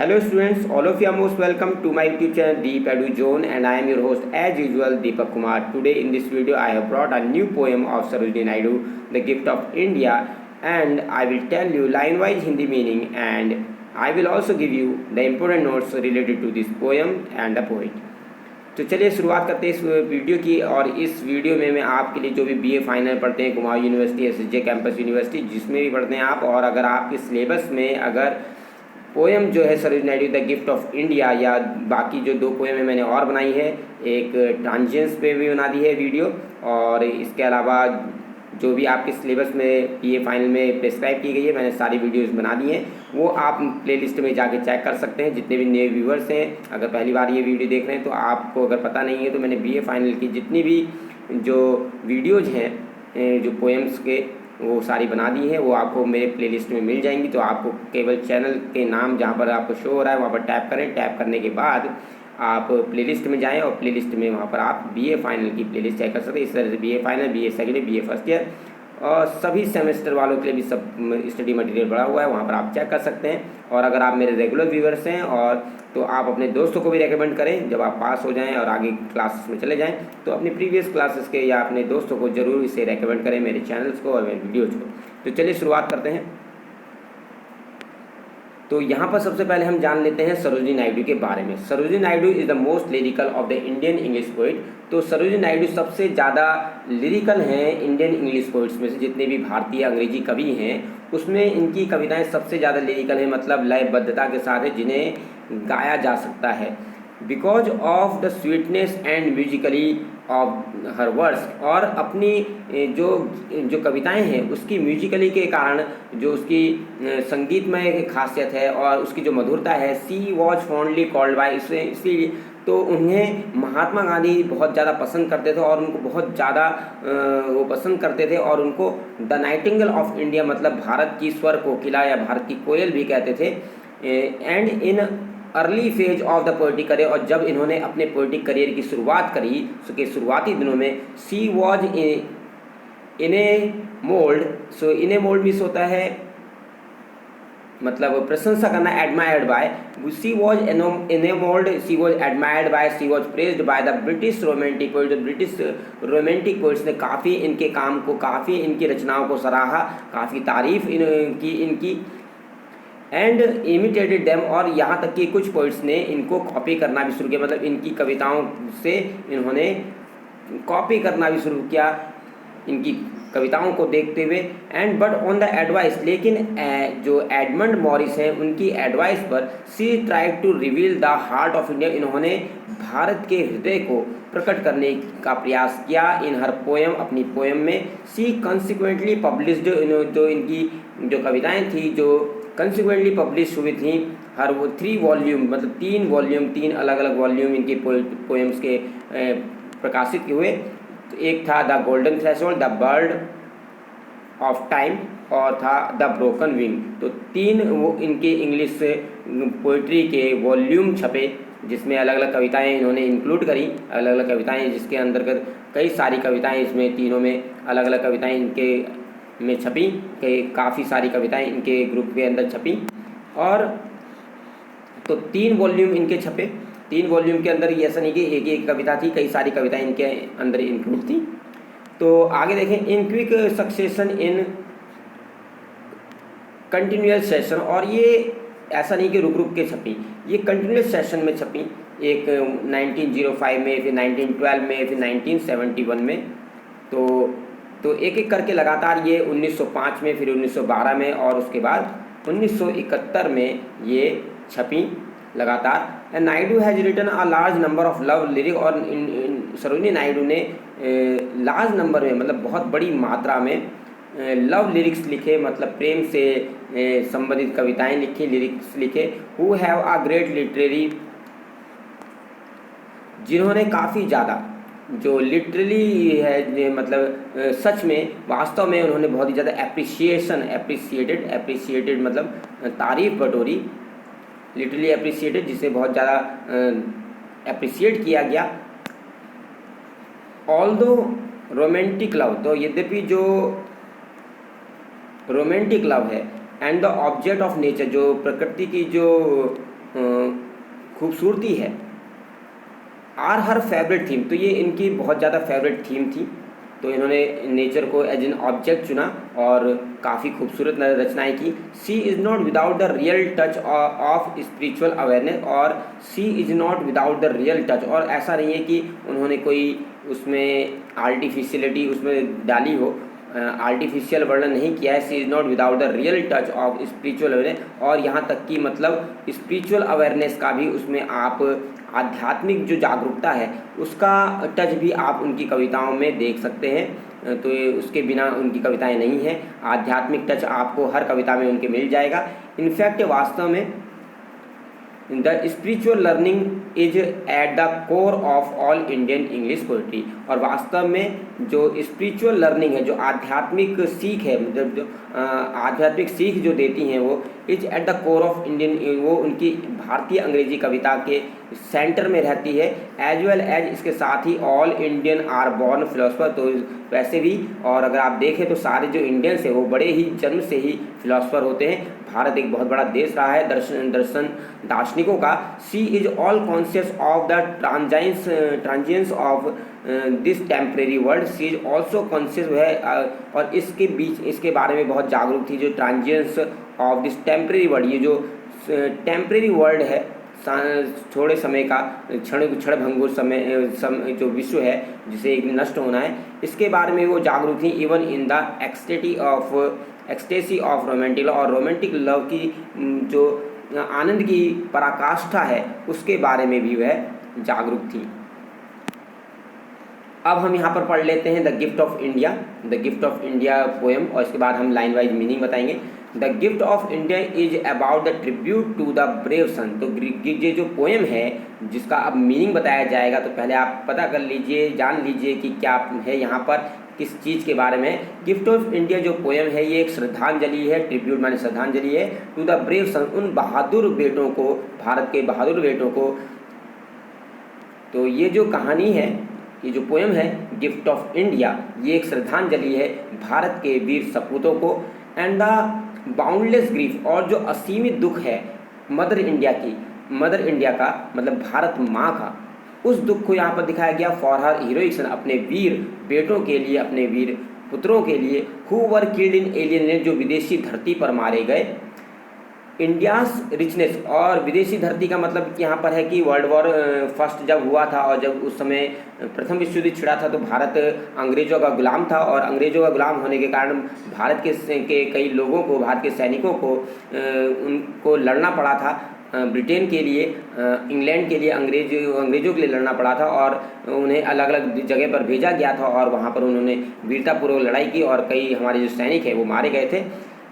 Hello students, all of you are most welcome to my YouTube channel Deep Edu Zone, and I am your host as usual Deepak Kumar. Today in this video I have brought a new poem of Sarojini Naidu, The Gift of India, and I will tell you line wise Hindi meaning, and I will also give you the important notes related to this poem and the poet. तो चलिए शुरुआत करते हैं इस video की। और इस video में मैं आपके लिए जो भी बीए फाइनल पढ़ते हैं Kumaon university, SSJ campus university, जिसमें भी पढ़ते हैं आप, और अगर आपके सिलेबस में अगर पोएम जो है Sarojini Naidu the gift of India या बाकी जो 2 पोएम है मैंने और बनाई है, एक ट्रांजेंस पे भी बना दी है वीडियो, और इसके अलावा जो भी आपके सिलेबस में बीए फाइनल में प्रिस्क्राइब की गई है मैंने सारी वीडियोस बना दी हैं, वो आप प्लेलिस्ट में जाके चेक कर सकते हैं। जितने भी नए व्यूवर्स हैं, अगर पहली बार ये वीडियो देख रहे हैं तो आपको अगर पता नहीं है तो मैंने बीए फाइनल की जितनी भी जो वीडियोज़ हैं जो पोएम्स के वो सारी बना दी है, वो आपको मेरे प्लेलिस्ट में मिल जाएंगी। तो आपको केवल चैनल के नाम जहाँ पर आपको शो हो रहा है वहाँ पर टैप करें। टैप करने के बाद आप प्लेलिस्ट में जाएं और प्लेलिस्ट में वहाँ पर आप बीए फाइनल की प्लेलिस्ट चेक कर सकते हैं। इस तरह से BA final, BA second year, BA first year और सभी सेमेस्टर वालों के लिए भी सब स्टडी मटेरियल बड़ा हुआ है, वहाँ पर आप चेक कर सकते हैं। और अगर आप मेरे रेगुलर व्यूवर्स हैं और तो आप अपने दोस्तों को भी रेकमेंड करें। जब आप पास हो जाएं और आगे क्लासेस में चले जाएं तो अपनी प्रीवियस क्लासेस के या अपने दोस्तों को ज़रूर इसे रेकमेंड करें, मेरे चैनल्स को और मेरे वीडियोज़ को। तो चलिए शुरुआत करते हैं। तो यहाँ पर सबसे पहले हम जान लेते हैं सरोजिनी नायडू के बारे में। Sarojini Naidu is the most lyrical of the Indian English poet. तो सरोजिनी नायडू सबसे ज़्यादा लिरिकल हैं इंडियन इंग्लिश पोइट्स में से। जितने भी भारतीय अंग्रेजी कवि हैं उसमें इनकी कविताएं सबसे ज़्यादा लिरिकल हैं, मतलब लयबद्धता के साथ है, जिन्हें गाया जा सकता है। Because of the sweetness and Musically of her words, और अपनी जो कविताएं हैं उसकी म्यूजिकली के कारण जो उसकी संगीतमय खासियत है और उसकी जो मधुरता है, सी वॉज फॉन्डली कॉल्ड बाय, इसीलिए तो उन्हें महात्मा गांधी बहुत ज़्यादा पसंद करते थे और उनको बहुत ज़्यादा वो पसंद करते थे और उनको द नाइटिंगेल ऑफ इंडिया, मतलब भारत की स्वर कोकिला या भारत की कोयल भी कहते थे। And in early phase of the poetic career, और जब इन्होंने अपने पोइटिक करियर की शुरुआत करी उसके शुरुआती दिनों में, she was in a mould. So in a mould means होता है मतलब प्रशंसा करना, admired by. She was in a mould, she was admired by, she was praised by the British romantic poets. British romantic poets ने काफ़ी इनके काम को, काफ़ी इनकी रचनाओं को सराहा, काफ़ी तारीफ इनकी एंड इमिटेटेड देम, और यहाँ तक कि कुछ पोइट्स ने इनको कॉपी करना भी शुरू किया, मतलब इनकी कविताओं से इन्होंने कॉपी करना भी शुरू किया इनकी कविताओं को देखते हुए। And but on the advice, लेकिन जो एडमंड मॉरिस हैं उनकी एडवाइस पर, she tried to reveal the heart of India, इन्होंने भारत के हृदय को प्रकट करने का प्रयास किया इन हर पोएम, अपनी पोएम में। सी कंसिक्वेंटली पब्लिश्ड, जो इनकी जो कविताएं थी जो कंसिक्वेंटली पब्लिश हुई थी, हर वो 3 वॉल्यूम, मतलब 3 वॉल्यूम, 3 अलग अलग वॉल्यूम इनके पोएम्स के प्रकाशित हुए। तो एक था the golden threshold, the bird of time, और था द ब्रोकन विंग। तो 3 वो इनके इंग्लिश पोइट्री के वॉल्यूम छपे, जिसमें अलग अलग कविताएं इन्होंने इंक्लूड करी, अलग अलग कविताएं, जिसके अंतर्गत कई सारी कविताएं इसमें तीनों में अलग अलग कविताएं इनके में छपी, काफ़ी सारी कविताएं इनके ग्रुप के अंदर छपी। और तो 3 वॉल्यूम इनके छपे। 3 वॉल्यूम के अंदर ये ऐसा नहीं कि एक एक कविता थी, कई सारी कविताएं इनके अंदर इंक्लूड थी। तो आगे देखें, in quick succession in continuous session, और ये ऐसा नहीं कि रुक रुक के छपी, ये कंटिन्यूअस सेशन में छपी। एक 1905 में, फिर 1912 में, फिर 1971 में। तो एक एक करके लगातार ये 1905 में, फिर 1912 में, और उसके बाद 1971 में ये छपी लगातार। Naidu has written a large number of love lyric, और सरोजिनी नायडू ने लार्ज नंबर में, मतलब बहुत बड़ी मात्रा में लव लिरिक्स लिखे, मतलब प्रेम से संबंधित कविताएं लिखी, लिरिक्स लिखे। Who have a great literary, जिन्होंने काफ़ी ज़्यादा जो लिटरली है, मतलब सच में वास्तव में उन्होंने बहुत ही ज़्यादा एप्रिसिएटेड मतलब तारीफ बटोरी, लिटरली एप्रिसिएटेड, जिसे बहुत ज़्यादा एप्रिसिएट किया गया। ऑल्दो रोमांटिक लव, तो यद्यपि जो रोमांटिक लव है, and the object of nature, जो प्रकृति की जो खूबसूरती है। आर हर फेवरेट थीम, तो ये इनकी बहुत ज़्यादा फेवरेट थीम थी। तो इन्होंने नेचर को एज एन ऑब्जेक्ट चुना और काफ़ी खूबसूरत रचनाएं की। She is not without the real touch of spiritual awareness, और she is not without the real touch, और ऐसा नहीं है कि उन्होंने कोई उसमें आर्टिफिशियलिटी उसमें डाली हो, आर्टिफिशियल वर्णन नहीं किया है। She is not without the real touch of spiritual awareness, और यहाँ तक कि मतलब स्पिरिचुअल अवेयरनेस का भी उसमें आप आध्यात्मिक जो जागरूकता है उसका टच भी आप उनकी कविताओं में देख सकते हैं। तो ये उसके बिना उनकी कविताएं नहीं हैं। आध्यात्मिक टच आपको हर कविता में उनके मिल जाएगा। इनफैक्ट वास्तव में the spiritual learning is at the core of all Indian English poetry, और वास्तव में जो स्पिरिचुअल लर्निंग है, जो आध्यात्मिक सीख है, मतलब जो आध्यात्मिक सीख जो देती हैं वो is at the core of Indian, वो उनकी भारतीय अंग्रेजी कविता के सेंटर में रहती है। एज वेल एज इसके साथ ही all Indian are born philosopher, तो वैसे भी और अगर आप देखें तो सारे जो इंडियंस हैं वो बड़े ही जन्म से ही फिलोसफर होते हैं। भारत एक बहुत बड़ा देश रहा है दर्शन दार्शनिकों का। She is all conscious of the transience of this temporary world, she is also conscious है, और इसके बीच इसके बारे में बहुत जागरूक थी। जो transience of this temporary world, ये जो टेम्परेरी वर्ल्ड है, थोड़े समय का क्षणभंगुर समय जो विश्व है जिसे एक नष्ट होना है, इसके बारे में वो जागरूक थी। Even in the ecstasy of romantic love, और रोमांटिक लव की जो आनंद की पराकाष्ठा है उसके बारे में भी वह जागरूक थी। अब हम यहाँ पर पढ़ लेते हैं the gift of India, the gift of India poem, और इसके बाद हम लाइन वाइज मीनिंग बताएंगे। The gift of India is about the tribute to the brave son. तो ये जो पोएम है जिसका अब मीनिंग बताया जाएगा, तो पहले आप पता कर लीजिए, जान लीजिए कि क्या है यहाँ पर, किस चीज़ के बारे में। गिफ्ट ऑफ इंडिया जो पोएम है ये एक श्रद्धांजलि है, ट्रिब्यूट माने श्रद्धांजलि है, टू द ब्रेव सन, उन बहादुर बेटों को, भारत के बहादुर बेटों को। तो ये जो कहानी है, ये जो पोएम है गिफ्ट ऑफ इंडिया, ये एक श्रद्धांजलि है भारत के वीर सपूतों को। एंड द बाउंडलेस ग्रीफ, और जो असीमित दुख है मदर इंडिया की, मदर इंडिया का मतलब भारत माँ का, उस दुख को यहाँ पर दिखाया गया। फॉर हर हीरोइक सन, अपने वीर बेटों के लिए, अपने वीर पुत्रों के लिए। Who were killed in alien land, जो विदेशी धरती पर मारे गए। इंडियाज़ रिचनेस, और विदेशी धरती का मतलब यहाँ पर है कि वर्ल्ड वॉर फर्स्ट जब हुआ था और जब उस समय प्रथम विश्व युद्ध छिड़ा था तो भारत अंग्रेज़ों का गुलाम था, और अंग्रेज़ों का गुलाम होने के कारण भारत के कई लोगों को, भारत के सैनिकों को उनको लड़ना पड़ा था ब्रिटेन के लिए, इंग्लैंड के लिए, अंग्रेज़ों के लिए लड़ना पड़ा था, और उन्हें अलग अलग जगह पर भेजा गया था, और वहाँ पर उन्होंने वीरतापूर्वक लड़ाई की, और कई हमारे जो सैनिक हैं वो मारे गए थे।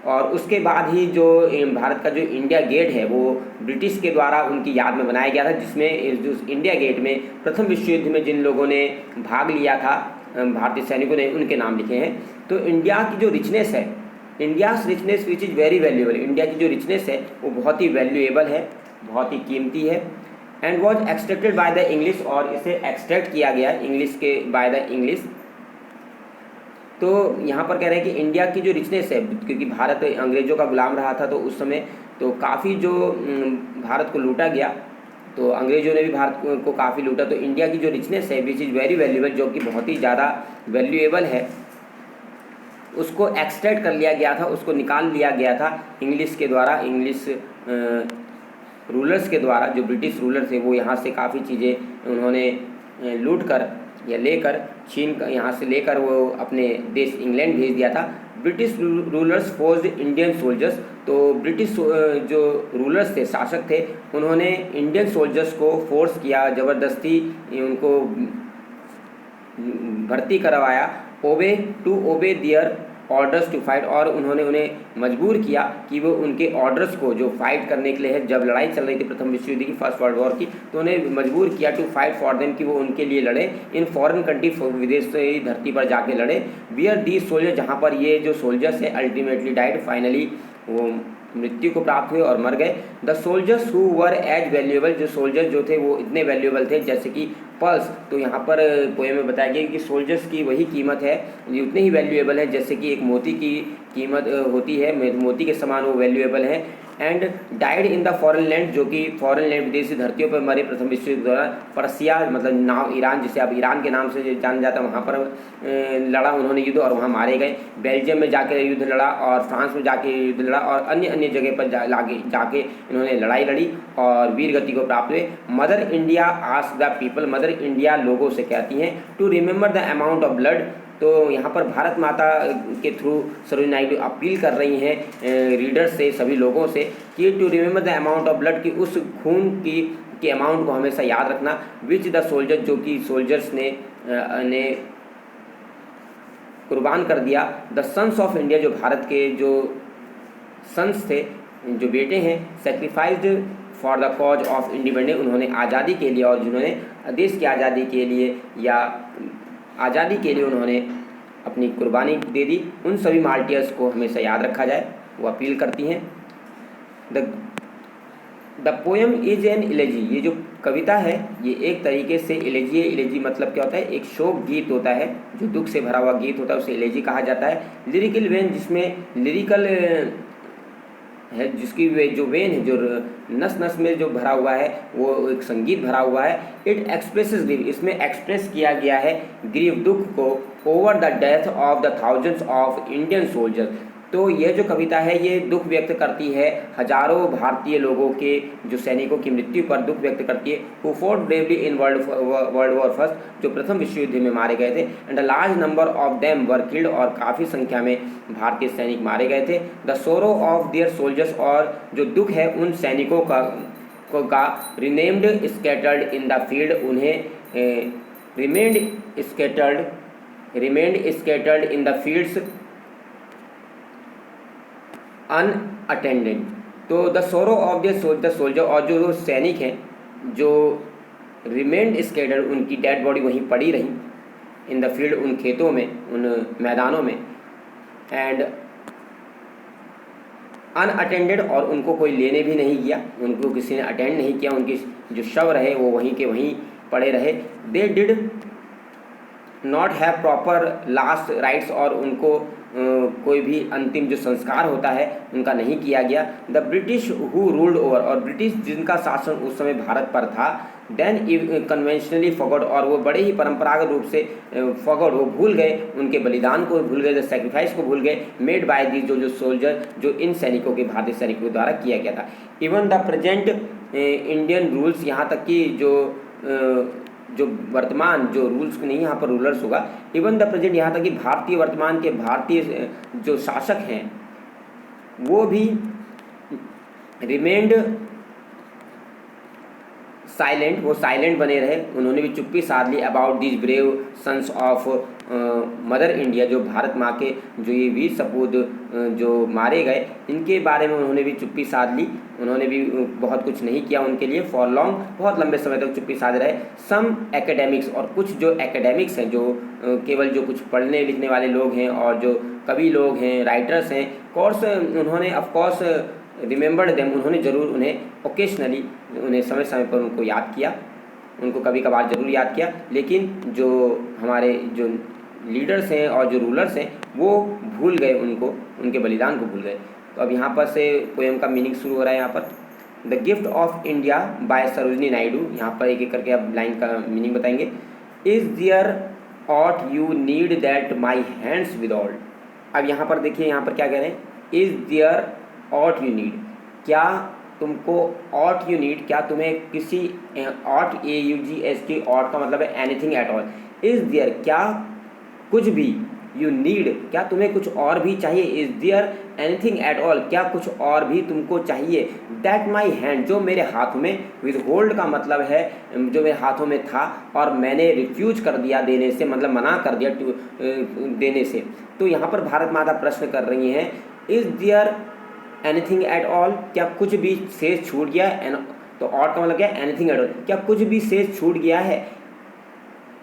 और उसके बाद ही जो भारत का जो इंडिया गेट है वो ब्रिटिश के द्वारा उनकी याद में बनाया गया था, जिसमें जो इंडिया गेट में प्रथम विश्व युद्ध में जिन लोगों ने भाग लिया था भारतीय सैनिकों ने, उनके नाम लिखे हैं। तो इंडिया की जो रिचनेस है, India's richness which is very valuable, India की जो रिचनेस है वो बहुत ही वैल्यूएबल है, बहुत ही कीमती है। And was extracted by the English, और इसे एक्सट्रैक्ट किया गया इंग्लिश के, बाय द इंग्लिश। तो यहाँ पर कह रहे हैं कि इंडिया की जो रिचनेस है, क्योंकि भारत अंग्रेज़ों का गुलाम रहा था तो उस समय तो काफ़ी जो भारत को लूटा गया, तो अंग्रेज़ों ने भी भारत को काफ़ी लूटा। तो इंडिया की जो रिचनेस है विच इज़ वेरी वैल्यूएबल, जो कि बहुत ही ज़्यादा वैल्यूएबल है, उसको एक्सट्रैक्ट कर लिया गया था, उसको निकाल लिया गया था इंग्लिश के द्वारा, इंग्लिश रूलर्स के द्वारा। जो ब्रिटिश रूलर थे वो यहाँ से काफ़ी चीज़ें उन्होंने लूट कर या लेकर, छीन कर, यहाँ से लेकर वो अपने देश इंग्लैंड भेज दिया था। British rulers forced Indian soldiers, तो ब्रिटिश जो रूलर्स थे, शासक थे, उन्होंने इंडियन सोल्जर्स को फोर्स किया, ज़बरदस्ती उनको भर्ती करवाया। ओबे दियर ऑर्डर्स टू फाइट, और उन्होंने उन्हें मजबूर किया कि वो उनके ऑर्डर्स को, जो फाइट करने के लिए है, जब लड़ाई चल रही थी प्रथम विश्व युद्ध की, फर्स्ट वर्ल्ड वॉर की, तो उन्हें मजबूर किया टू फाइट फॉर देम, कि वो उनके लिए लड़े इन फॉरेन कंट्री, विदेशी धरती पर जाके लड़े। वियर दी सोल्जर, जहाँ पर ये जो सोल्जर्स है अल्टीमेटली डाइड, फाइनली वो मृत्यु को प्राप्त हुए और मर गए। The soldiers who were as valuable, जो सोल्जर्स जो थे वो इतने वैल्यूएबल थे जैसे कि पर्ल्स। तो यहाँ पर पोएम में बताया गया कि सोल्जर्स की वही कीमत है, ये उतने ही वैल्यूएबल है जैसे कि एक मोती की कीमत होती है, मोती के समान वो वैल्यूएबल है। And died in the foreign land, जो कि फॉरेन लैंड विदेशी धरतियों पर मरे प्रथम विश्व युद्ध के दौरान। पर्सिया मतलब नाम ईरान, जिसे अब ईरान के नाम से जाना जाता है, वहाँ पर लड़ा उन्होंने युद्ध और वहाँ मारे गए। बेल्जियम में जाके युद्ध लड़ा और फ्रांस में जाके युद्ध लड़ा और अन्य अन्य जगह पर जाके इन्होंने लड़ाई लड़ी और वीर गति को प्राप्त हुए। Mother India ask the people, mother India लोगों से कहती हैं to remember the amount of blood. तो यहाँ पर भारत माता के थ्रू सरोजिनी नायडू अपील कर रही हैं रीडर्स से, सभी लोगों से, कि to remember the amount of blood, कि उस खून की अमाउंट को हमेशा याद रखना, विच द सोल्जर, जो कि सोल्जर्स ने कुर्बान कर दिया। द सन्स ऑफ इंडिया, जो भारत के जो सन्स थे, जो बेटे हैं, sacrificed for the cause of independence, उन्होंने आज़ादी के लिए और जिन्होंने देश की आज़ादी के लिए या आज़ादी के लिए उन्होंने अपनी कुर्बानी दे दी, उन सभी मार्टियर्स को हमेशा याद रखा जाए, वो अपील करती हैं। द पोएम इज एन इलेजी, ये जो कविता है ये एक तरीके से इलेजी है। इलेजी मतलब क्या होता है, एक शोक गीत होता है, जो दुख से भरा हुआ गीत होता है, उसे इलेजी कहा जाता है। लिरिकल वेन, जिसमें लिरिकल है, जिसकी जो वेन है, जो नस नस में जो भरा हुआ है, वो एक संगीत भरा हुआ है। इट एक्सप्रेसेस ग्रीव, इसमें एक्सप्रेस किया गया है ग्रीव, दुख को, over the death of the thousands of Indian soldiers. तो यह जो कविता है ये दुख व्यक्त करती है हजारों भारतीय लोगों के, जो सैनिकों की मृत्यु पर दुख व्यक्त करती है, who fought bravely in world war first, जो प्रथम विश्व युद्ध में मारे गए थे। And a large number of them were killed, और काफ़ी संख्या में भारतीय सैनिक मारे गए थे। The sorrow of their soldiers, और जो दुख है उन सैनिकों का remained scattered in the field, उन्हें remained scattered in the fields unattended. तो the sorrow of the soldier, और जो सैनिक हैं जो रिमेंड स्कैटर्ड, उनकी डेड बॉडी वहीं पड़ी रही इन द फील्ड, उन खेतों में, उन मैदानों में, एंड अनअटेंडेड, और उनको कोई लेने भी नहीं गया, उनको किसी ने अटेंड नहीं किया, उनकी जो शव रहे वो वहीं के वहीं पड़े रहे। They did not have proper last rites, और उनको कोई भी अंतिम जो संस्कार होता है उनका नहीं किया गया। The British who ruled over, और ब्रिटिश जिनका शासन उस समय भारत पर था, देन कन्वेंशनली फॉरगॉट, और वो बड़े ही परंपरागत रूप से फॉरगॉट, वो भूल गए, उनके बलिदान को भूल गए, द सेक्रीफाइस को भूल गए, मेड बाय दी, जो सोल्जर, जो इन सैनिकों के, भारतीय सैनिकों के द्वारा किया गया था। Even the present Indian rules, यहाँ तक कि जो वर्तमान जो रूल्स नहीं, यहाँ पर रूलर्स होगा, इवन द प्रेजेंट, यहाँ तक कि भारतीय वर्तमान के भारतीय जो शासक हैं वो भी रिमेंड साइलेंट, वो साइलेंट बने रहे, उन्होंने भी चुप्पी साध ली about these brave sons of mother India, जो भारत माँ के जो ये वीर सपूत जो मारे गए, इनके बारे में उन्होंने भी चुप्पी साध ली, उन्होंने भी बहुत कुछ नहीं किया उनके लिए, फॉर लॉन्ग, बहुत लंबे समय तक चुप्पी साध रहे। सम एकेडमिक्स, और कुछ जो एकेडमिक्स हैं, जो केवल जो कुछ पढ़ने लिखने वाले लोग हैं और जो कवि लोग हैं, राइटर्स हैं, कोर्स उन्होंने ऑफकोर्स रिमेंबर्ड देम, उन्होंने ज़रूर उन्हें ओकेशनली, उन्हें समय समय पर उनको याद किया, उनको कभी कभार ज़रूर याद किया, लेकिन जो हमारे जो लीडर्स हैं और जो रूलर्स हैं वो भूल गए उनको, उनके बलिदान को भूल गए। तो अब यहाँ पर से पोएम का मीनिंग शुरू हो रहा है। यहाँ पर the gift of India by Sarojini Naidu, यहाँ पर एक एक करके अब लाइन का मीनिंग बताएंगे। Is there aught you need that my hands with all. अब यहाँ पर देखिए, यहाँ पर क्या कह रहे हैं, is there aught you need, क्या तुमको ऑट यू नीड, क्या तुम्हें किसी, ऑट AUGHT, ऑट का मतलब है anything at all, is there क्या कुछ भी, यू नीड क्या तुम्हें कुछ और भी चाहिए, is there anything at all क्या कुछ और भी तुमको चाहिए, दैट माई हैंड जो मेरे हाथ में, विद होल्ड का मतलब है जो मेरे हाथों में था और मैंने रिफ्यूज कर दिया देने से, मतलब मना कर दिया देने से। तो यहाँ पर भारत माता प्रश्न कर रही हैं, is there anything at all क्या कुछ भी शेष छूट गया है, तो ऑट का मतलब क्या है, एनीथिंग एट ऑल क्या कुछ भी शेष छूट गया है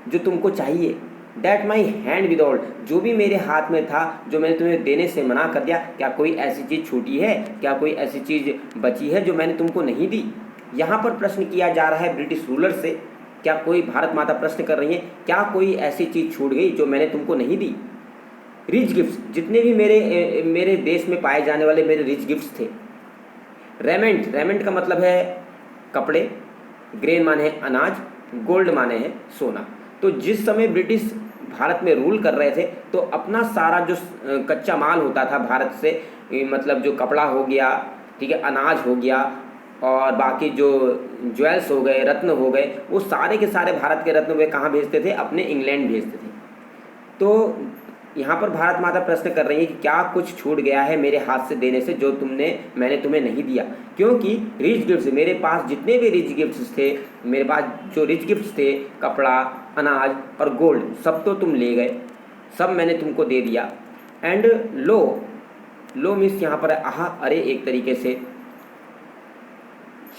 जो तुमको चाहिए, that my hand with all जो भी मेरे हाथ में था जो मैंने तुम्हें देने से मना कर दिया, क्या कोई ऐसी चीज़ छूटी है, क्या कोई ऐसी चीज़ बची है जो मैंने तुमको नहीं दी। यहाँ पर प्रश्न किया जा रहा है ब्रिटिश रूलर से, क्या कोई, भारत माता प्रश्न कर रही है, क्या कोई ऐसी चीज़ छूट गई जो मैंने तुमको नहीं दी। रिच गिफ्ट्स, जितने भी मेरे देश में पाए जाने वाले मेरे रिच गिफ्ट्स थे, रेमेंट, रेमेंट का मतलब है कपड़े, ग्रेन माने है अनाज, गोल्ड माने है सोना। तो जिस समय ब्रिटिश भारत में रूल कर रहे थे तो अपना सारा जो कच्चा माल होता था भारत से, मतलब जो कपड़ा हो गया, ठीक है, अनाज हो गया, और बाकी जो ज्वेल्स हो गए, रत्न हो गए, वो सारे के सारे भारत के रत्न वे कहाँ भेजते थे? अपने इंग्लैंड भेजते थे। तो यहाँ पर भारत माता प्रश्न कर रही है कि क्या कुछ छूट गया है मेरे हाथ से देने से जो मैंने तुम्हें नहीं दिया? क्योंकि रिच गिफ्ट्स, मेरे पास जितने भी रिच गिफ्ट्स थे, मेरे पास जो रिच गिफ्ट्स थे, कपड़ा, अनाज और गोल्ड, सब तो तुम ले गए, सब मैंने तुमको दे दिया। एंड लो, लो मीन्स यहाँ पर आहा, अरे, एक तरीके से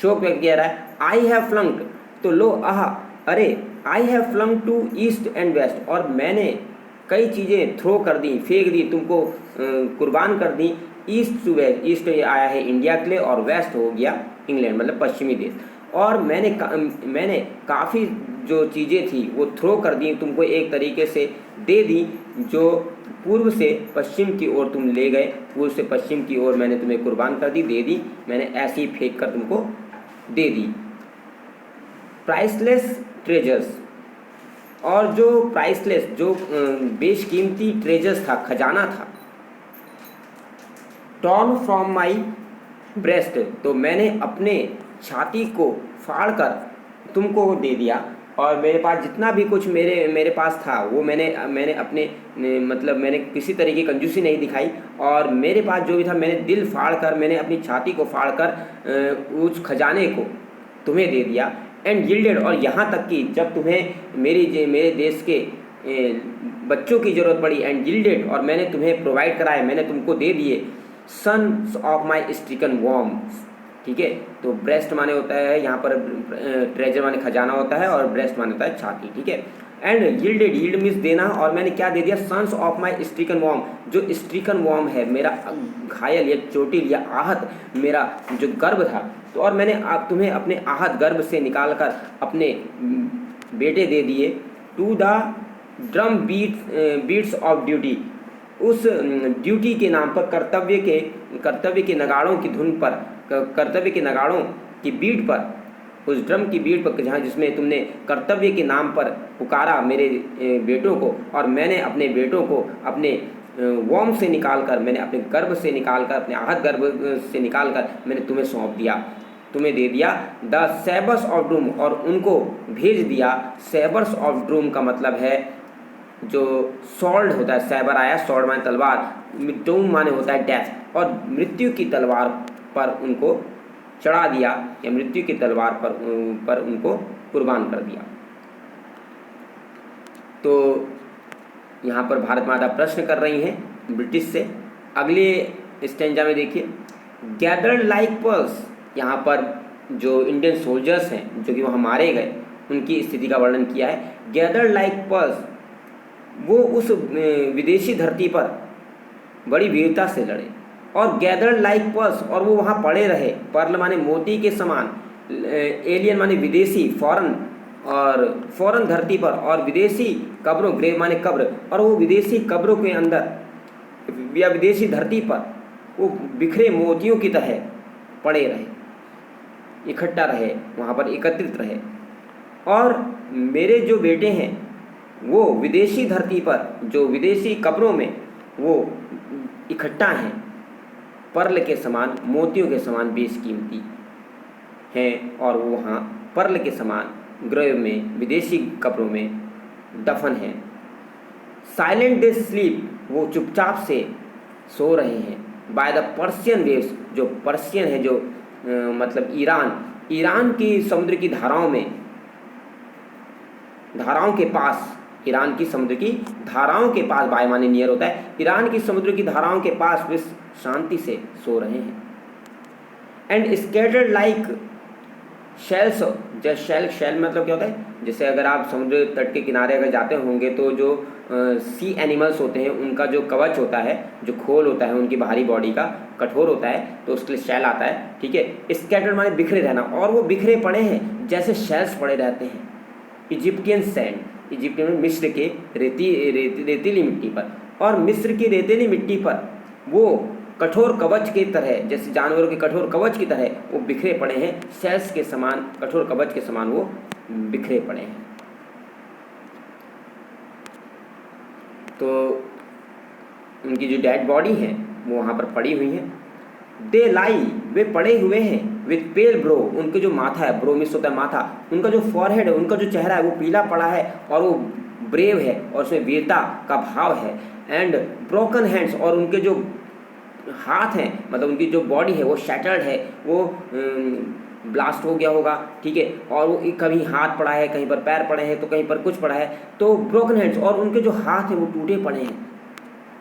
शोक व्यक्त किया रहा है। आई हैव फ्लंक्ड, तो लो, आहा, अरे, I have flunked to east and west, और मैंने कई चीज़ें थ्रो कर दी, फेंक दी, तुमको कुर्बान कर दी ईस्ट टू वेस्ट। ईस्ट आया है इंडिया के लिए और वेस्ट हो गया इंग्लैंड, मतलब पश्चिमी देश। और मैंने काफ़ी जो चीज़ें थी वो थ्रो कर दी, तुमको एक तरीके से दे दी, जो पूर्व से पश्चिम की ओर तुम ले गए, पूर्व से पश्चिम की ओर मैंने तुम्हें कुर्बान कर दी, दे दी, मैंने ऐसे ही फेंक कर तुमको दे दी। प्राइसलेस ट्रेजर्स, और जो प्राइसलेस, जो बेशकीमती ट्रेजर्स था, खजाना था, टॉर्न फ्रॉम माई ब्रेस्ट, तो मैंने अपने छाती को फाड़ कर तुमको दे दिया। और मेरे पास जितना भी कुछ मेरे पास था वो मैंने अपने मतलब मैंने किसी तरह की कंजूसी नहीं दिखाई, और मेरे पास जो भी था मैंने दिल फाड़ कर, मैंने अपनी छाती को फाड़ कर उस खजाने को तुम्हें दे दिया। एंड यील्डेड, और यहाँ तक कि जब तुम्हें मेरे देश के बच्चों की ज़रूरत पड़ी, एंड यील्डेड, और मैंने तुम्हें प्रोवाइड कराए, मैंने तुमको दे दिए, सन्स ऑफ माई स्ट्रिकन वॉर्म, ठीक है। तो ब्रेस्ट माने होता है यहाँ पर, ट्रेजर माने खजाना होता है, और ब्रेस्ट माने होता है छाती, ठीक है। एंड यील्डेड, यील्ड मीन्स देना, और मैंने क्या दे दिया? सन्स ऑफ माई स्ट्रिकन वॉर्म, जो स्ट्रिकन वॉर्म है, मेरा घायल या चोटिल या आहत मेरा जो गर्भ था, तो और मैंने तुम्हें अपने आहत गर्भ से निकाल कर अपने बेटे दे दिए। To the drum beats of duty, उस ड्यूटी के नाम पर, कर्तव्य के नगाड़ों की धुन पर, कर्तव्य के नगाड़ों की बीट पर, उस ड्रम की बीट पर जहाँ जिसमें तुमने कर्तव्य के नाम पर पुकारा मेरे बेटों को, और मैंने अपने बेटों को अपने वॉर्म से निकाल कर, मैंने अपने गर्भ से निकाल कर, अपने आहत गर्भ से निकाल कर मैंने तुम्हें सौंप दिया, तुम्हें दे दिया। द सैबर्स ऑफ ड्रूम, और उनको भेज दिया। सैबर्स ऑफ ड्रूम का मतलब है जो सॉल्ड होता है, सैबर आया, सॉल्ड माने तलवार, डूम माने होता है डेथ, और मृत्यु की तलवार पर उनको चढ़ा दिया, या मृत्यु की तलवार पर उनको कुर्बान कर दिया। तो यहाँ पर भारत माता प्रश्न कर रही हैं ब्रिटिश से। अगले स्टेंजा में देखिए, गैदर्ड लाइक पर्ल्स, यहाँ पर जो इंडियन सोल्जर्स हैं जो कि वहाँ मारे गए, उनकी स्थिति का वर्णन किया है। गैदर्ड लाइक पर्ल्स, वो उस विदेशी धरती पर बड़ी वीरता से लड़े, और गैदर्ड लाइक पर्ल्स, और वो वहाँ पड़े रहे, पर्ल माने मोती के समान, एलियन माने विदेशी, फॉरेन, और फॉरेन धरती पर, और विदेशी कब्रों, ग्रेव माने कब्र, और वो विदेशी कब्रों के अंदर या विदेशी धरती पर वो बिखरे मोतियों की तरह पड़े रहे, इकट्ठा रहे, वहाँ पर एकत्रित रहे। और मेरे जो बेटे हैं वो विदेशी धरती पर, जो विदेशी कब्रों में वो इकट्ठा हैं, पर्ल के समान, मोतियों के समान बेशकीमती हैं, और वो वहाँ पर्ल के समान ग्रेव में, विदेशी कब्रों में दफन हैं। साइलेंट दे स्लीप, वो चुपचाप से सो रहे हैं। बाय द पर्शियन वेव्स, जो पर्शियन है, जो मतलब ईरान की समुद्र की धाराओं में, धाराओं के पास, ईरान की समुद्र की धाराओं के पास, बाय माने नियर होता है, ईरान की समुद्र की धाराओं के पास वे शांति से सो रहे हैं। And scattered like shells, just shell मतलब क्या होता है? जैसे अगर आप समुद्र तट के किनारे अगर जाते होंगे तो जो सी एनिमल्स होते हैं उनका जो कवच होता है, जो खोल होता है उनकी बाहरी बॉडी का, कठोर होता है, तो उसके लिए शेल आता है, ठीक है। स्कैटर्ड माने बिखरे रहना, और वो बिखरे पड़े हैं जैसे शेल्स पड़े रहते हैं। इजिप्टियन सैंड, इजिप्टियन मिस्र के रेतीली मिट्टी पर, और मिस्र की रेतीली मिट्टी पर वो कठोर कवच की तरह, जैसे जानवरों के कठोर कवच की तरह वो बिखरे पड़े हैं, सेल्स के समान, कठोर कवच के समान वो बिखरे पड़े हैं। तो उनकी जो डेड बॉडी है वो वहाँ पर पड़ी हुई है। दे लाई, वे पड़े हुए हैं, विथ पेल ब्रो, उनके जो माथा है, ब्रो मिस होता है माथा, उनका जो फॉरहेड है, उनका जो चेहरा है वो पीला पड़ा है और वो ब्रेव है और उसमें वीरता का भाव है। एंड ब्रोकन हैंड्स, और उनके जो हाथ हैं, मतलब उनकी जो बॉडी है वो शैटर्ड है, वो ब्लास्ट हो गया होगा, ठीक है, और वो कहीं हाथ पड़ा है, कहीं पर पैर पड़े हैं, तो कहीं पर कुछ पड़ा है, तो ब्रोकन हैंड्स, और उनके जो हाथ हैं वो टूटे पड़े हैं,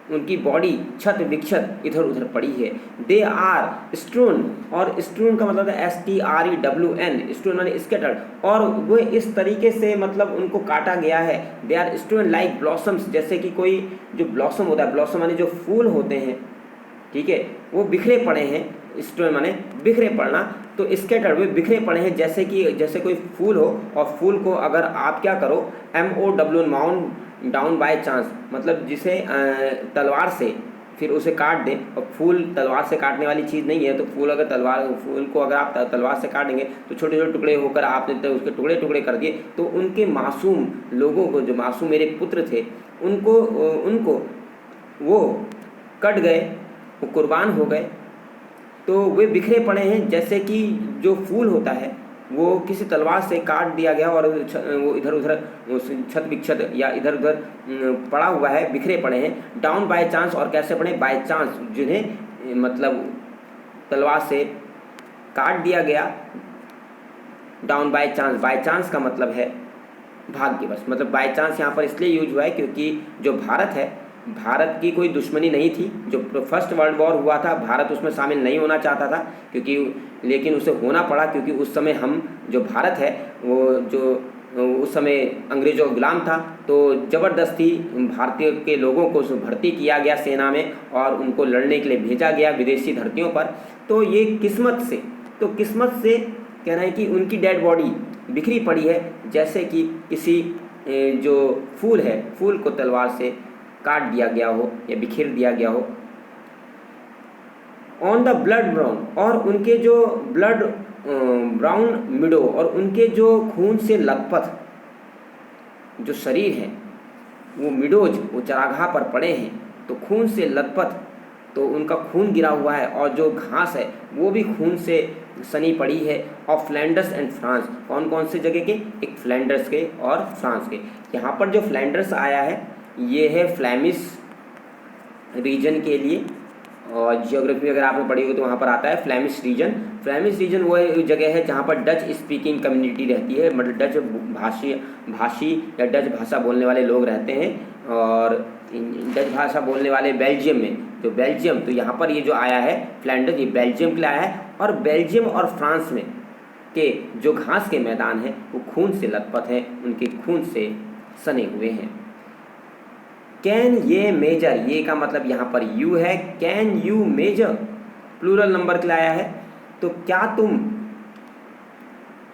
उनकी बॉडी क्षत विक्षत इधर उधर पड़ी है। दे आर स्ट्रून, और स्ट्रून का मतलब है STREWN, स्ट्रून माने स्कैटर्ड, और वो इस तरीके से मतलब उनको काटा गया है। दे आर स्ट्रून लाइक ब्लॉसम्स, जैसे कि कोई जो ब्लॉसम होता है, ब्लॉसम माने जो फूल होते हैं, ठीक है, वो बिखरे पड़े हैं। स्ट्रून माने बिखरे पड़ना, तो स्कैटर्ड वे बिखरे पड़े हैं, जैसे कोई फूल हो, और फूल को अगर आप क्या करो, MOW mount down by chance, मतलब जिसे तलवार से फिर उसे काट दें, और फूल तलवार से काटने वाली चीज़ नहीं है, तो फूल को अगर आप तलवार से काटेंगे तो छोटे छोटे टुकड़े होकर आपने तो उसके टुकड़े टुकड़े कर दिए, तो उनके मासूम लोगों को, जो मासूम मेरे पुत्र थे, उनको वो कट गए, वो कुर्बान हो गए, तो वे बिखरे पड़े हैं, जैसे कि जो फूल होता है वो किसी तलवार से काट दिया गया और वो इधर उधर छत विक्षत या इधर उधर पड़ा हुआ है, बिखरे पड़े हैं। डाउन बाय चांस, और कैसे पड़े, बाय चांस, जिन्हें मतलब तलवार से काट दिया गया। डाउन बाय चांस का मतलब है भाग्यवश, मतलब बाय चांस यहाँ पर इसलिए यूज हुआ है क्योंकि जो भारत है, भारत की कोई दुश्मनी नहीं थी। जो फर्स्ट वर्ल्ड वॉर हुआ था, भारत उसमें शामिल नहीं होना चाहता था, लेकिन उसे होना पड़ा, क्योंकि उस समय हम जो भारत है वो जो उस समय अंग्रेज़ों का गुलाम था, तो ज़बरदस्ती भारतीय के लोगों को भर्ती किया गया सेना में और उनको लड़ने के लिए भेजा गया विदेशी धरतियों पर। तो ये किस्मत से कह रहे हैं कि उनकी डेड बॉडी बिखरी पड़ी है, जैसे कि किसी जो फूल है, फूल को तलवार से काट दिया गया हो या बिखेर दिया गया हो। ऑन द ब्लड ब्राउन, और उनके जो ब्लड ब्राउन मिडो, और उनके जो खून से लथपथ जो शरीर है, वो मिडोज, वो चरागाह पर पड़े हैं, तो खून से लथपथ, तो उनका खून गिरा हुआ है, और जो घास है वो भी खून से सनी पड़ी है। और फ्लैंडर्स एंड फ्रांस, कौन कौन से जगह के, एक फ्लैंडर्स के और फ्रांस के। यहाँ पर जो फ्लैंडर्स आया है ये है फ्लैमिश रीजन के लिए, और जियोग्राफी अगर आपने पढ़ी हो तो वहाँ पर आता है फ्लैमिश रीजन वो जगह है जहाँ पर डच स्पीकिंग कम्युनिटी रहती है, मतलब डच भाषी या डच भाषा बोलने वाले लोग रहते हैं। और डच भाषा बोलने वाले बेल्जियम में, तो बेल्जियम, तो यहाँ पर ये जो आया है फ्लैंडर्स, ये बेल्जियम के लिए आया है। और बेल्जियम और फ्रांस में के जो घास के मैदान हैं वो खून से लथपथ हैं, उनके खून से सने हुए हैं। कैन ये मेजर, ये का मतलब यहाँ पर यू है, can you major plural number के लिए आया है। तो क्या तुम,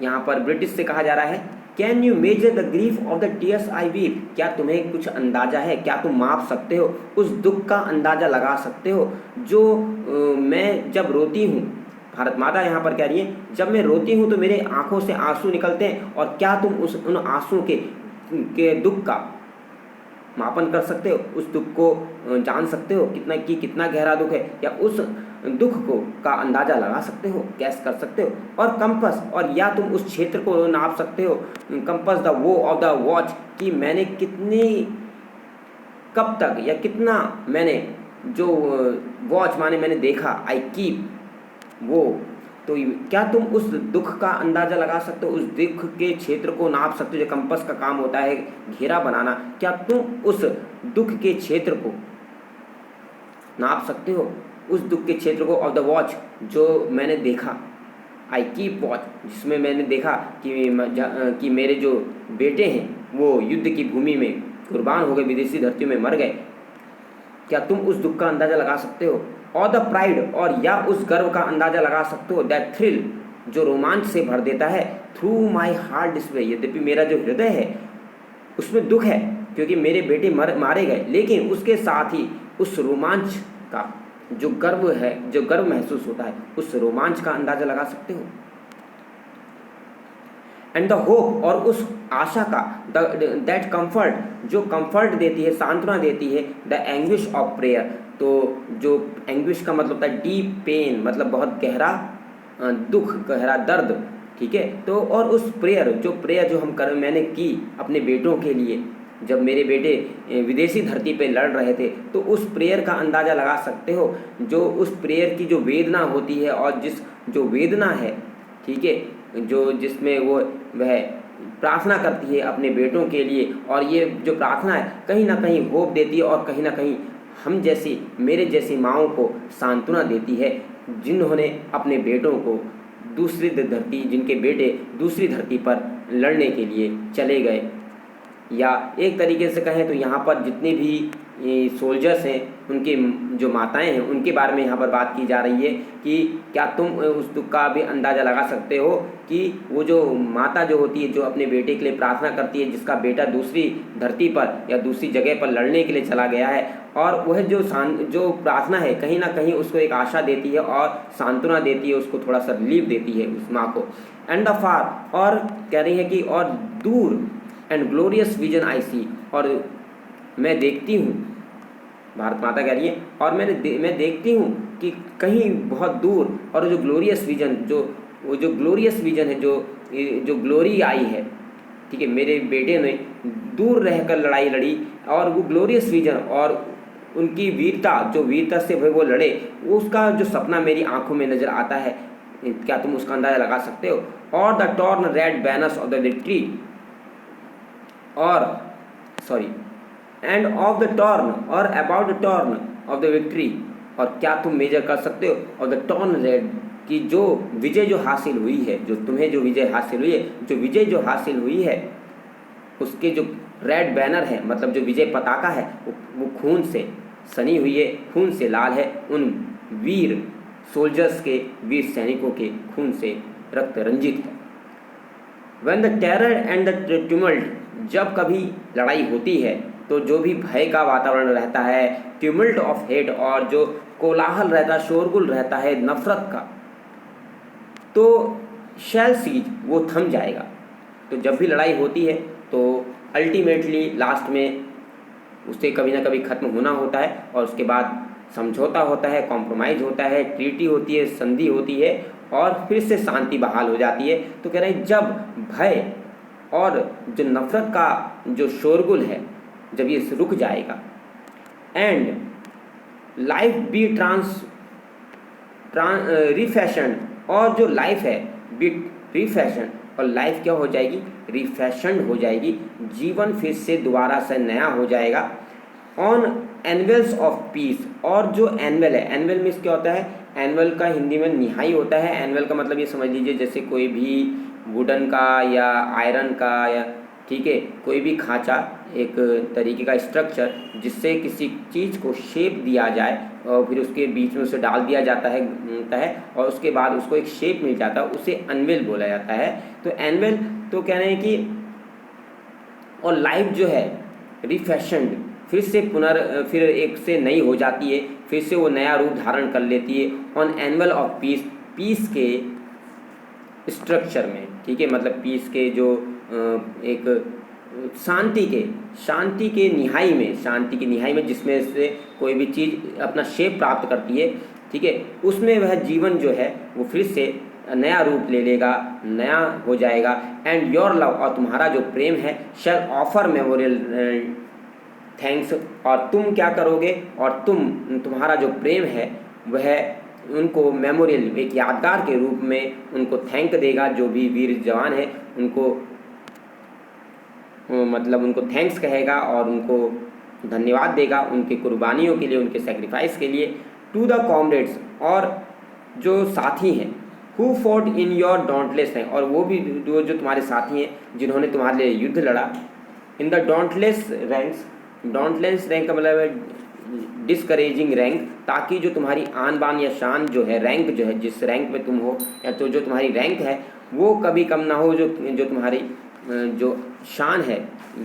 यहाँ पर ब्रिटिश से कहा जा रहा है, can you measure the grief of the tears I weep, क्या तुम्हें कुछ अंदाज़ा है, क्या तुम माप सकते हो, उस दुख का अंदाज़ा लगा सकते हो जो मैं जब रोती हूँ। भारत माता यहाँ पर कह रही है, जब मैं रोती हूँ तो मेरे आँखों से आंसू निकलते हैं, और क्या तुम उन आंसू के दुख का मापन कर सकते हो, उस दुख को जान सकते हो कितना गहरा दुख है, या उस दुख को का अंदाज़ा लगा सकते हो, गैस कर सकते हो। और कंपस, और या तुम उस क्षेत्र को नाप सकते हो, कंपस द वो ऑफ द वॉच, कि मैंने कितनी कब तक या कितना मैंने जो वॉच माने मैंने देखा, आई कीप वो, तो क्या तुम उस दुख का अंदाज़ा लगा सकते हो, उस दुख के क्षेत्र को नाप सकते हो, जो कंपस का काम होता है घेरा बनाना, क्या तुम उस दुख के क्षेत्र को नाप सकते हो, उस दुख के क्षेत्र को, ऑफ द वॉच, जो मैंने देखा, आई कीप वॉच, जिसमें मैंने देखा कि मेरे जो बेटे हैं वो युद्ध की भूमि में कुर्बान हो गए, विदेशी धरती में मर गए, क्या तुम उस दुख का अंदाज़ा लगा सकते हो। और द प्राइड, और या उस गर्व का अंदाज़ा लगा सकते हो, दैट थ्रिल, जो रोमांच से भर देता है, थ्रू माई हार्ट डिस्प्ले, यद्यपि मेरा जो हृदय है उसमें दुख है क्योंकि मेरे बेटे मारे गए, लेकिन उसके साथ ही उस रोमांच का जो गर्व है, जो गर्व महसूस होता है, उस रोमांच का अंदाज़ा लगा सकते हो। एंड द होप, और उस आशा का, दैट कंफर्ट, जो कंफर्ट देती है, सांत्वना देती है, द एंग्विश ऑफ प्रेयर, तो जो एंग्विश का मतलब होता है डीप पेन, मतलब बहुत गहरा दुख, गहरा दर्द, ठीक है। तो और उस प्रेयर जो हम मैंने की अपने बेटों के लिए, जब मेरे बेटे विदेशी धरती पे लड़ रहे थे, तो उस प्रेयर का अंदाज़ा लगा सकते हो, जो उस प्रेयर की जो वेदना होती है, और जो वेदना है, ठीक है, जिसमें वह प्रार्थना करती है अपने बेटों के लिए, और ये जो प्रार्थना है कहीं ना कहीं होप देती है, और कहीं ना कहीं हम जैसी, मेरे जैसी माँओं को सांत्वना देती है, जिन्होंने अपने बेटों को जिनके बेटे दूसरी धरती पर लड़ने के लिए चले गए। या एक तरीके से कहें तो यहाँ पर जितने भी सोल्जर्स हैं, उनके जो माताएं हैं, उनके बारे में यहाँ पर बात की जा रही है कि क्या तुम उस दुख का भी अंदाज़ा लगा सकते हो कि वो जो माता जो होती है, जो अपने बेटे के लिए प्रार्थना करती है, जिसका बेटा दूसरी धरती पर या दूसरी जगह पर लड़ने के लिए चला गया है, और वह जो प्रार्थना है कहीं ना कहीं उसको एक आशा देती है और सांत्वना देती है, उसको थोड़ा सा रिलीफ देती है उस माँ को। एंड द फार, और कह रही है कि और दूर, एंड ग्लोरियस विजन आई सी, और मैं देखती हूँ, भारत माता कह रही है, और मैं देखती हूँ कि कहीं बहुत दूर, और जो ग्लोरियस विजन, जो ग्लोरियस विजन है, जो ग्लोरी आई है, ठीक है, मेरे बेटे ने दूर रहकर लड़ाई लड़ी, और वो ग्लोरियस विजन और उनकी वीरता, जो वीरता से वो लड़े, वो उसका जो सपना मेरी आंखों में नज़र आता है, क्या तुम उसका अंदाज़ा लगा सकते हो। और the torn red banners of the victory, और sorry and of the torn, और about the torn of the victory, और क्या तुम मेजर कर सकते हो, और द टॉर्न रेड, की जो विजय जो हासिल हुई है, जो तुम्हें जो विजय हासिल हुई है, जो विजय जो हासिल हुई है, उसके जो रेड बैनर है, मतलब जो विजय पताका है, वो खून से सनी हुई है, खून से लाल है, उन वीर सोल्जर्स के, वीर सैनिकों के खून से रक्त रंजित है। When the terror and the tumult, जब कभी लड़ाई होती है तो जो भी भय का वातावरण रहता है, ट्यूमल्ट ऑफ हेट, और जो कोलाहल रहता है, शोरगुल रहता है नफरत का, तो शैल सीज, वो थम जाएगा। तो जब भी लड़ाई होती है तो अल्टीमेटली लास्ट में उससे कभी ना कभी ख़त्म होना होता है, और उसके बाद समझौता होता है, कॉम्प्रोमाइज़ होता है, ट्रीटी होती है, संधि होती है, और फिर से शांति बहाल हो जाती है। तो कह रहे हैं जब भय और जो नफ़रत का जो शोरगुल है, जब ये रुक जाएगा, एंड लाइफ बी रिफैशन, और जो लाइफ है बी रिफैशन, और लाइफ क्या हो जाएगी, रिफैशन हो जाएगी, जीवन फिर से दोबारा से नया हो जाएगा। ऑन एनवल्स ऑफ पीस, और जो एनवल है, एनवल मीन्स क्या होता है, एनवल का हिंदी में निहाई होता है। एनवल का मतलब ये समझ लीजिए जैसे कोई भी वुडन का या आयरन का, या ठीक है, कोई भी खांचा, एक तरीके का स्ट्रक्चर जिससे किसी चीज़ को शेप दिया जाए, और फिर उसके बीच में उसे डाल दिया जाता है और उसके बाद उसको एक शेप मिल जाता है, उसे एनवल बोला जाता है। तो एनवल, तो कह रहे हैं कि और लाइफ जो है रिफैशन्ड, फिर एक से नई हो जाती है, फिर से वो नया रूप धारण कर लेती है। On anvil of peace, peace के स्ट्रक्चर में, ठीक है, मतलब पीस के जो एक शांति के निहाई में जिसमें से कोई भी चीज़ अपना शेप प्राप्त करती है, ठीक है, उसमें वह जीवन जो है वो फिर से नया रूप ले लेगा, नया हो जाएगा। एंड योर लव, और तुम्हारा जो प्रेम है, शैल ऑफर मेमोरियल थैंक्स, और तुम क्या करोगे, और तुम्हारा जो प्रेम है वह उनको मेमोरियल, एक यादगार के रूप में उनको थैंक देगा। जो भी वीर जवान है उनको मतलब उनको थैंक्स कहेगा और उनको धन्यवाद देगा उनकी कुर्बानियों के लिए, उनके सेक्रीफाइस के लिए। टू द कॉमरेड्स, और जो साथी हैं, who fought in your dauntless हैं, और वो भी जो तुम्हारे साथी हैं जिन्होंने तुम्हारे लिए युद्ध लड़ा। In the dauntless ranks, dauntless rank का मतलब है डिस्करेजिंग रैंक, ताकि जो तुम्हारी आन बान या शान जो है, रैंक जो है, जिस रैंक में तुम हो, या तो जो तुम्हारी रैंक है वो कभी कम ना हो, जो तुम्हारी जो शान है,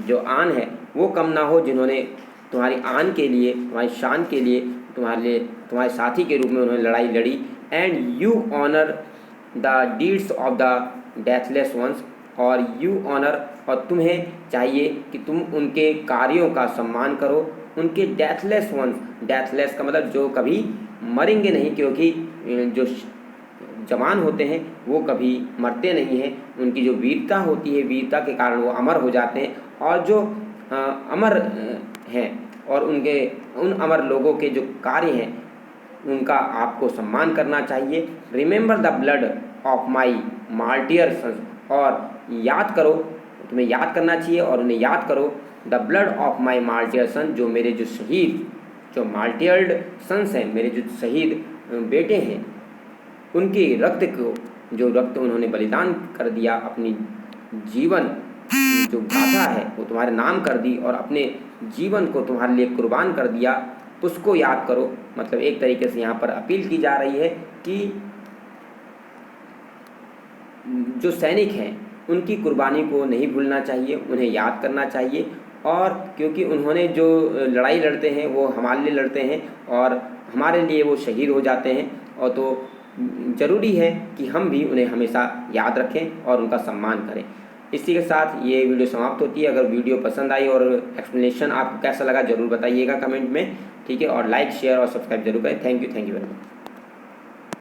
जो आन है, वो कम ना हो, जिन्होंने तुम्हारी आन के लिए, तुम्हारी शान के लिए तुम्हारे लिए तुम्हारे साथी के रूप में उन्होंने लड़ाई लड़ी। And you honour the deeds of the deathless ones, और यू ऑनर, और तुम्हें चाहिए कि तुम उनके कार्यों का सम्मान करो, उनके डेथलेस वंस, डेथलेस का मतलब जो कभी मरेंगे नहीं, क्योंकि जो जवान होते हैं वो कभी मरते नहीं हैं, उनकी जो वीरता होती है, वीरता के कारण वो अमर हो जाते हैं। और जो अमर हैं और उन अमर लोगों के जो कार्य हैं उनका आपको सम्मान करना चाहिए। Remember the blood of my martyr sons, और याद करो, तुम्हें याद करना चाहिए और उन्हें याद करो, the blood of my martyr son, जो मेरे जो शहीद, जो मार्टियर्ड सन्स हैं, मेरे जो शहीद बेटे हैं, उनके रक्त को, जो रक्त उन्होंने बलिदान कर दिया, अपनी जीवन जो गाथा है वो तुम्हारे नाम कर दी और अपने जीवन को तुम्हारे लिए कुर्बान कर दिया, उसको याद करो। मतलब एक तरीके से यहाँ पर अपील की जा रही है कि जो सैनिक हैं उनकी कुर्बानी को नहीं भूलना चाहिए, उन्हें याद करना चाहिए। और क्योंकि उन्होंने जो लड़ाई लड़ते हैं वो हमारे लिए लड़ते हैं और हमारे लिए वो शहीद हो जाते हैं, और तो ज़रूरी है कि हम भी उन्हें हमेशा याद रखें और उनका सम्मान करें। इसी के साथ ये वीडियो समाप्त होती है। अगर वीडियो पसंद आई और एक्सप्लेनेशन आपको कैसा लगा ज़रूर बताइएगा कमेंट में, ठीक है। और लाइक, शेयर और सब्सक्राइब जरूर करें। Thank you very much.